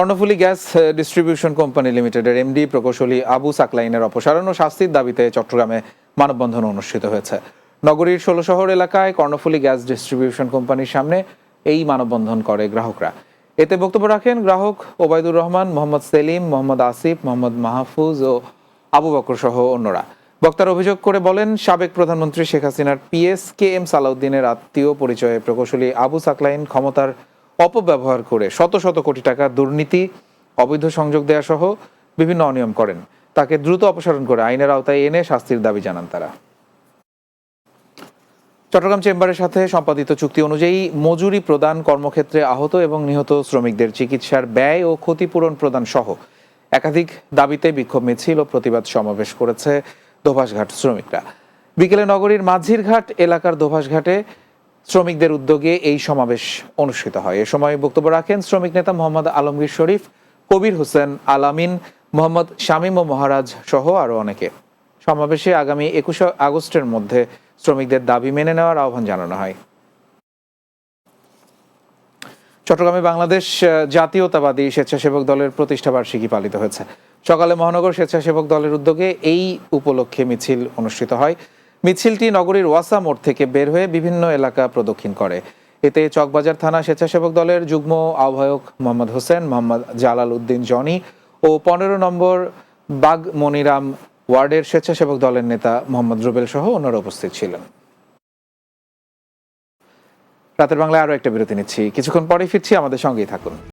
Karnaphuli gas distribution company লিমিটেডের MD প্রকৌশলী আবু সাকলাইনের অপসারণ ও শাস্তির দাবিতে চট্টগ্রামে মানববন্ধন অনুষ্ঠিত হয়েছে। নগরীর ১৬ শহর এলাকায় কর্ণফুলী গ্যাস ডিস্ট্রিবিউশন কোম্পানির সামনে এই মানববন্ধন করে গ্রাহকরা। এতে বক্তব্য রাখেন গ্রাহক ওবায়দুর রহমান, মোহাম্মদ সেলিম, মোহাম্মদ আসিফ, মোহাম্মদ মাহফুজ ও আবু বকর সহ অন্যরা। বক্তারা অভিযোগ করে বলেন, সাবেক প্রধানমন্ত্রী শেখ হাসিনার পিএস কে এম সালাউদ্দিনের আত্মীয় পরিচয়ে প্রকৌশলী আবু সাকলাইন ক্ষমতার অপব্যবহার করে শত শত কোটি টাকা দুর্নীতি, অবৈধ সংযোগ দেয়া সহ বিভিন্ন অনিয়ম করেন। তাকে দ্রুত অপসারণ করে আইনের আওতায় এনে শাস্তির দাবি জানান তারা। চট্টগ্রাম চেম্বারের সাথে সম্পাদিত চুক্তি অনুযায়ী মজুরি প্রদান, কর্মক্ষেত্রে আহত এবং নিহত শ্রমিকদের চিকিৎসার ব্যয় ও ক্ষতিপূরণ প্রদান সহ একাধিক দাবিতে বিক্ষোভ মিছিল ও প্রতিবাদ সমাবেশ করেছে দোভাষঘাট শ্রমিকরা। বিকেলে নগরীর মাঝিরঘাট এলাকার দোভাষঘাটে শ্রমিকদের উদ্যোগে এই সমাবেশ অনুষ্ঠিত হয়। এ সময় বক্তব্য রাখেন শ্রমিক নেতা মোহাম্মদ আলমগীর শরীফ, কবির হোসেন আলামিন, মোহাম্মদ শামীম ও মহারাজ সহ আরও অনেকে। সমাবেশে আগামী ২১ আগস্টের মধ্যে শ্রমিকদের দাবি মেনে নেওয়ার আহ্বান জানানো হয়। চট্টগ্রামে বাংলাদেশ জাতীয়তাবাদী স্বেচ্ছাসেবক দলের প্রতিষ্ঠাবার্ষিকী পালিত হয়েছে। সকালে মহানগর স্বেচ্ছাসেবক দলের উদ্যোগে এই উপলক্ষে মিছিল অনুষ্ঠিত হয়। মিছিলটি নগরীর ওয়াসা মোড় থেকে বের হয়ে বিভিন্ন এলাকা প্রদক্ষিণ করে। এতে চকবাজার থানা স্বেচ্ছাসেবক দলের যুগ্ম আহ্বায়ক মোহাম্মদ হোসেন, মোহাম্মদ জালাল উদ্দিন জনি ও ১৫ নম্বর বাগ মনিরাম ওয়ার্ডের স্বেচ্ছাসেবক দলের নেতা মোহাম্মদ রুবেল সহ অন্যরা উপস্থিত ছিলেন। রাতের বাংলায় আরও একটা বিরতি নিচ্ছি, কিছুক্ষণ পরে ফিরছি, আমাদের সঙ্গেই থাকুন।